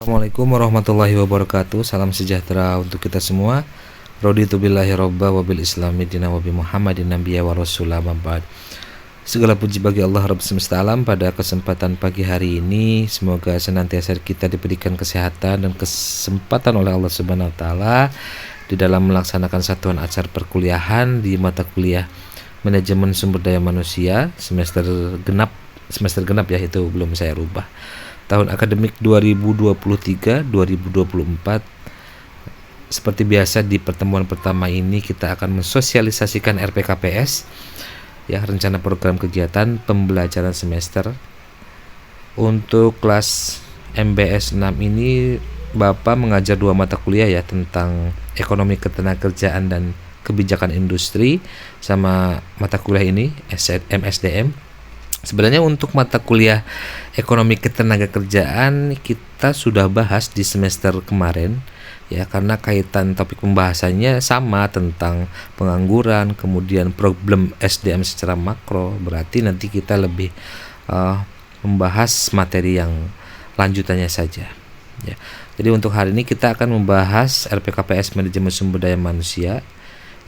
Assalamualaikum warahmatullahi wabarakatuh. Salam sejahtera untuk kita semua. Raditu billahi robba wa bil islami dina wa bi Muhammadin nabiyya wa rasulah ba'd. Segala puji bagi Allah Rabb semesta alam. Pada kesempatan pagi hari ini, semoga senantiasa kita diberikan kesehatan dan kesempatan oleh Allah Subhanahu wa taala di dalam melaksanakan satuan acara perkuliahan di mata kuliah Manajemen Sumber Daya Manusia semester genap ya, itu belum saya rubah. Tahun akademik 2023-2024. Seperti biasa di pertemuan pertama ini kita akan mensosialisasikan RPKPS ya, rencana program kegiatan pembelajaran semester. Untuk kelas MBS 6 ini Bapak mengajar 2 mata kuliah ya, tentang ekonomi ketenagakerjaan dan kebijakan industri, sama mata kuliah ini MSDM. Sebenarnya untuk mata kuliah ekonomi ketenagakerjaan kita sudah bahas di semester kemarin ya, karena kaitan topik pembahasannya sama tentang pengangguran, kemudian problem SDM secara makro. Berarti nanti kita lebih membahas materi yang lanjutannya saja ya. Jadi untuk hari ini kita akan membahas RPKPS Manajemen Sumber Daya Manusia.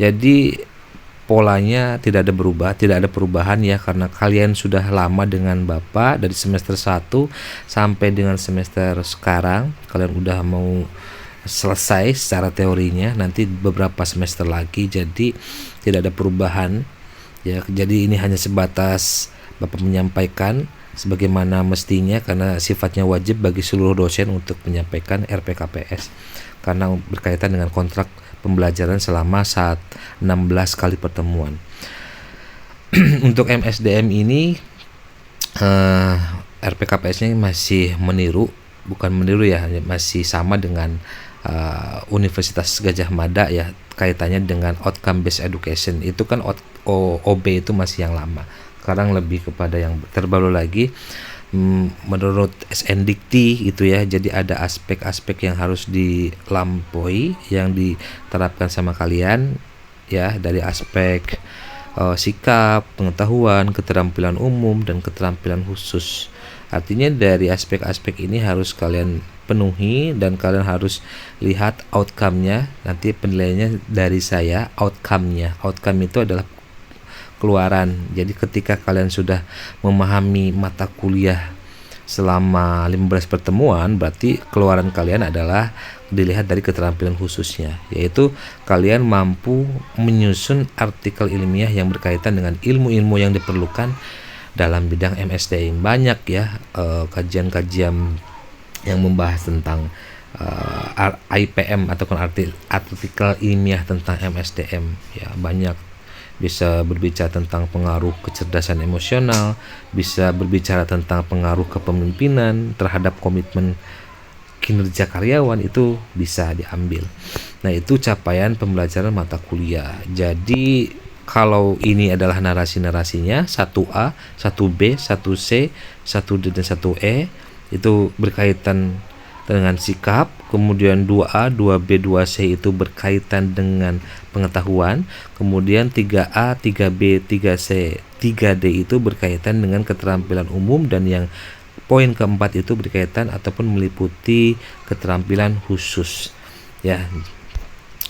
Jadi polanya tidak ada perubahan ya, karena kalian sudah lama dengan Bapak dari semester 1 sampai dengan semester sekarang. Kalian udah mau selesai secara teorinya, nanti beberapa semester lagi, jadi tidak ada perubahan ya. Jadi ini hanya sebatas Bapak menyampaikan sebagaimana mestinya, karena sifatnya wajib bagi seluruh dosen untuk menyampaikan RPKPS karena berkaitan dengan kontrak pembelajaran selama 16 kali pertemuan. Untuk MSDM ini RPKPS-nya masih bukan meniru ya, masih sama dengan Universitas Gadjah Mada ya, kaitannya dengan outcome based education. Itu kan OB itu masih yang lama. Sekarang lebih kepada yang terbaru lagi, menurut SNDikti itu ya. Jadi ada aspek-aspek yang harus dilampaui, yang diterapkan sama kalian ya, dari aspek sikap, pengetahuan, keterampilan umum, dan keterampilan khusus. Artinya dari aspek-aspek ini harus kalian penuhi, dan kalian harus lihat outcome-nya. Nanti penilaiannya dari saya, outcome-nya. Outcome itu adalah keluaran. Jadi ketika kalian sudah memahami mata kuliah selama 15 pertemuan, berarti keluaran kalian adalah dilihat dari keterampilan khususnya, yaitu kalian mampu menyusun artikel ilmiah yang berkaitan dengan ilmu-ilmu yang diperlukan dalam bidang MSDM. Banyak ya kajian-kajian yang membahas tentang IPM ataupun artikel ilmiah tentang MSDM ya, banyak. Bisa berbicara tentang pengaruh kecerdasan emosional, bisa berbicara tentang pengaruh kepemimpinan terhadap komitmen kinerja karyawan, itu bisa diambil. Nah, itu capaian pembelajaran mata kuliah. Jadi kalau ini adalah narasi-narasinya 1A, 1B, 1C, 1D, dan 1E, itu berkaitan dengan sikap. Kemudian 2A, 2B, 2C itu berkaitan dengan pengetahuan. Kemudian 3A, 3B, 3C, 3D itu berkaitan dengan keterampilan umum, dan yang poin keempat itu berkaitan ataupun meliputi keterampilan khusus ya.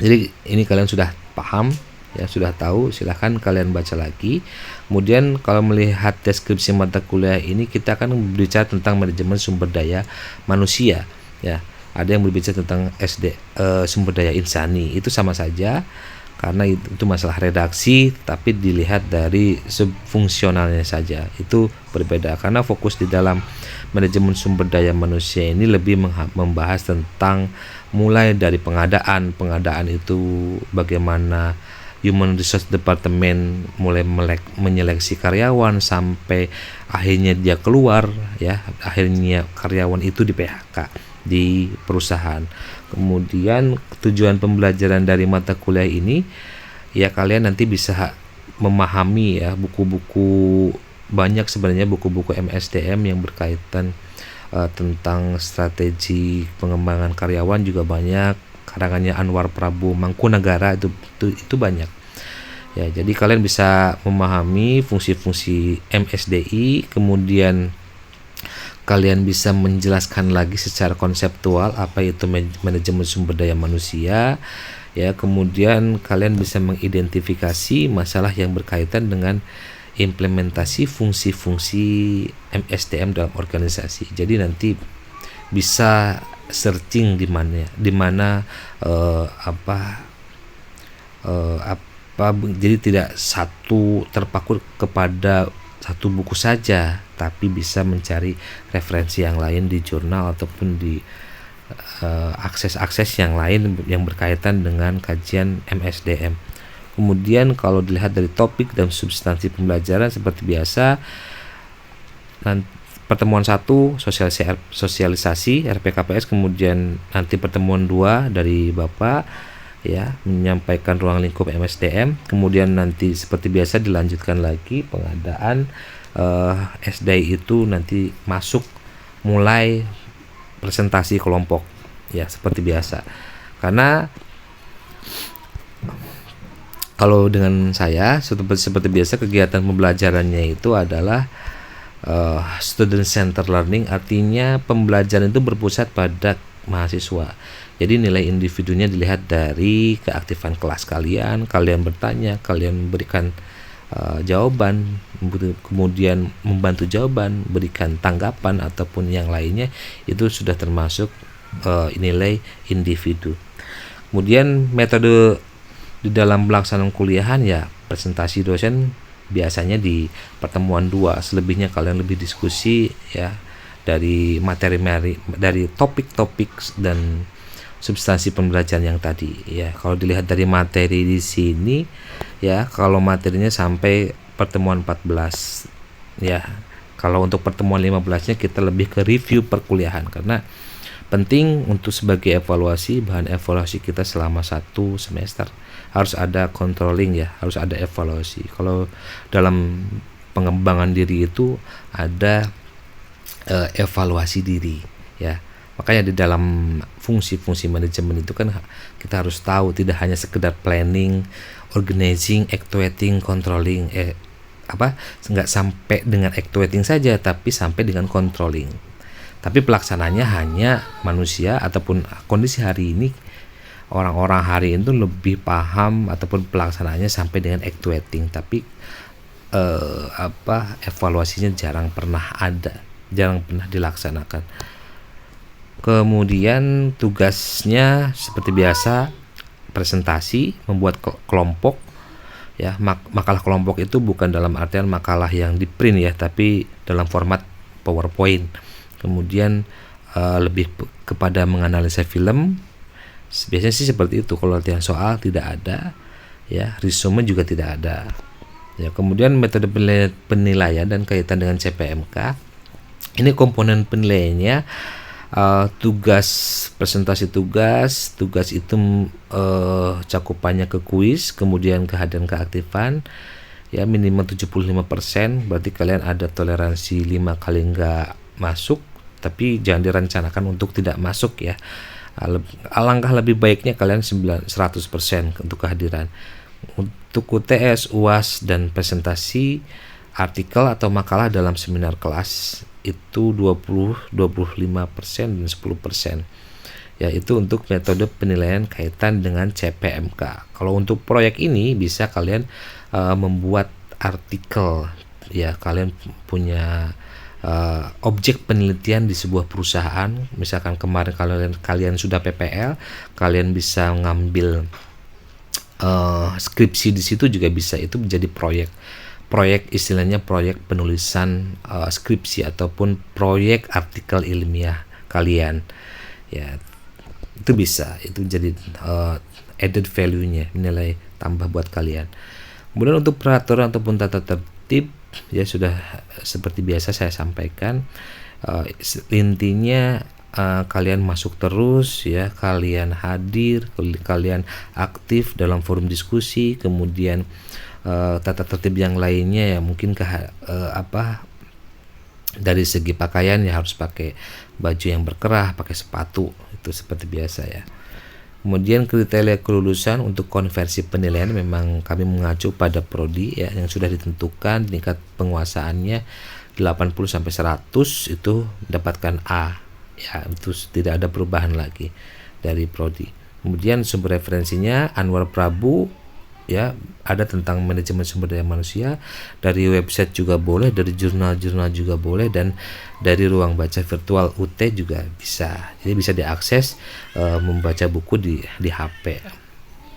Jadi ini kalian sudah paham ya, sudah tahu. Silahkan kalian baca lagi. Kemudian kalau melihat deskripsi mata kuliah ini, kita akan berbicara tentang manajemen sumber daya manusia ya. Ada yang berbicara tentang sumber daya insani, itu sama saja karena itu masalah redaksi, tapi dilihat dari subfungsionalnya saja itu berbeda. Karena fokus di dalam manajemen sumber daya manusia ini lebih membahas tentang mulai dari pengadaan itu bagaimana Human Resource Department mulai menyeleksi karyawan sampai akhirnya dia keluar ya, akhirnya karyawan itu di PHK di perusahaan. Kemudian tujuan pembelajaran dari mata kuliah ini ya, kalian nanti bisa memahami ya, buku-buku banyak sebenarnya, buku-buku MSDM yang berkaitan tentang strategi pengembangan karyawan juga banyak, karangannya Anwar Prabu Mangkunagara, itu banyak ya. Jadi kalian bisa memahami fungsi-fungsi MSDI. Kemudian kalian bisa menjelaskan lagi secara konseptual apa itu manajemen sumber daya manusia, ya. Kemudian kalian bisa mengidentifikasi masalah yang berkaitan dengan implementasi fungsi-fungsi MSDM dalam organisasi. Jadi nanti bisa searching di mana jadi tidak satu terpaku kepada satu buku saja, tapi bisa mencari referensi yang lain di jurnal ataupun di akses-akses yang lain yang berkaitan dengan kajian MSDM. Kemudian kalau dilihat dari topik dan substansi pembelajaran seperti biasa, pertemuan 1 sosialisasi RPKPS, kemudian nanti pertemuan 2 dari Bapak, ya, menyampaikan ruang lingkup MSDM. Kemudian nanti seperti biasa dilanjutkan lagi pengadaan SDI itu nanti masuk mulai presentasi kelompok, ya, seperti biasa. Karena kalau dengan saya seperti biasa kegiatan pembelajarannya itu adalah student center learning, artinya pembelajaran itu berpusat pada mahasiswa. Jadi nilai individunya dilihat dari keaktifan kelas kalian bertanya, kalian berikan jawaban, kemudian membantu jawaban, berikan tanggapan ataupun yang lainnya, itu sudah termasuk nilai individu. Kemudian metode di dalam pelaksanaan kuliahan, ya, presentasi dosen biasanya di pertemuan 2, selebihnya kalian lebih diskusi, ya, dari materi dari topik-topik dan substansi pembelajaran yang tadi, ya. Kalau dilihat dari materi di sini, ya, kalau materinya sampai pertemuan 14, ya. Kalau untuk pertemuan 15-nya kita lebih ke review perkuliahan, karena penting untuk sebagai evaluasi, bahan evaluasi kita selama 1 semester. Harus ada controlling, ya, harus ada evaluasi. Kalau dalam pengembangan diri itu ada evaluasi diri, ya. Makanya di dalam fungsi-fungsi manajemen itu kan kita harus tahu tidak hanya sekedar planning, organizing, actuating, controlling, nggak sampai dengan actuating saja, tapi sampai dengan controlling. Tapi pelaksananya hanya manusia ataupun kondisi hari ini, orang-orang hari itu lebih paham ataupun pelaksanaannya sampai dengan actuating, tapi evaluasinya jarang pernah dilaksanakan. Kemudian tugasnya seperti biasa presentasi, membuat kelompok, ya. Makalah kelompok itu bukan dalam artian makalah yang di print, ya, tapi dalam format PowerPoint. Kemudian lebih kepada menganalisa film. Biasanya sih seperti itu. Kalau latihan soal tidak ada, ya, resume juga tidak ada, ya. Kemudian metode penilaian dan kaitan dengan CPMK. Ini komponen penilaiannya, tugas, presentasi tugas itu cakupannya ke kuis, kemudian kehadiran keaktifan, ya, minimal 75%. Berarti kalian ada toleransi 5 kali nggak masuk, tapi jangan direncanakan untuk tidak masuk, ya. Alangkah lebih baiknya kalian 100% untuk kehadiran. Untuk UTS, UAS, dan presentasi artikel atau makalah dalam seminar kelas itu 25% dan 10%. Ya, itu untuk metode penilaian kaitan dengan CPMK. Kalau untuk proyek ini bisa kalian membuat artikel, ya. Kalian punya objek penelitian di sebuah perusahaan, misalkan kemarin kalian sudah PPL, kalian bisa ngambil skripsi di situ juga bisa, itu menjadi proyek istilahnya proyek penulisan skripsi ataupun proyek artikel ilmiah kalian, ya. Itu bisa, itu jadi added value-nya, nilai tambah buat kalian. Kemudian untuk peraturan ataupun tata tertib, ya, sudah seperti biasa saya sampaikan. Intinya kalian masuk terus, ya, kalian hadir, kalian aktif dalam forum diskusi. Kemudian tata tertib yang lainnya, ya, mungkin dari segi pakaian, ya, harus pakai baju yang berkerah, pakai sepatu, itu seperti biasa, ya. Kemudian kriteria kelulusan untuk konversi penilaian memang kami mengacu pada prodi, ya, yang sudah ditentukan tingkat penguasaannya 80 sampai 100 itu mendapatkan A. Ya, itu tidak ada perubahan lagi dari prodi. Kemudian sumber referensinya Anwar Prabu, ya, ada tentang manajemen sumber daya manusia, dari website juga boleh, dari jurnal-jurnal juga boleh, dan dari ruang baca virtual UT juga bisa. Jadi bisa diakses membaca buku di HP.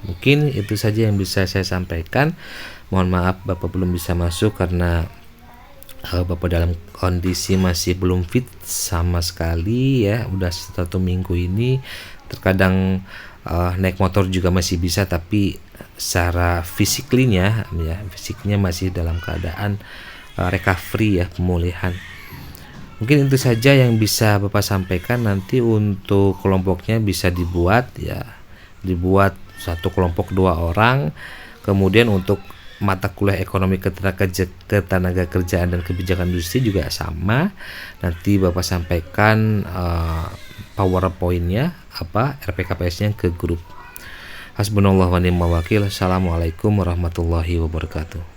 Mungkin itu saja yang bisa saya sampaikan. Mohon maaf Bapak belum bisa masuk karena Bapak dalam kondisi masih belum fit sama sekali ya. Udah 1 minggu ini terkadang naik motor juga masih bisa, tapi secara fisiknya masih dalam keadaan recovery ya, pemulihan. Mungkin itu saja yang bisa Bapak sampaikan. Nanti untuk kelompoknya bisa dibuat satu kelompok 2 orang. Kemudian untuk mata kuliah ekonomi ketenaga kerjaan dan kebijakan industri juga sama. Nanti Bapak sampaikan PowerPoint-nya RPKPS-nya ke grup. Hasbunallah wa ni'mal wakil. Assalamualaikum warahmatullahi wabarakatuh.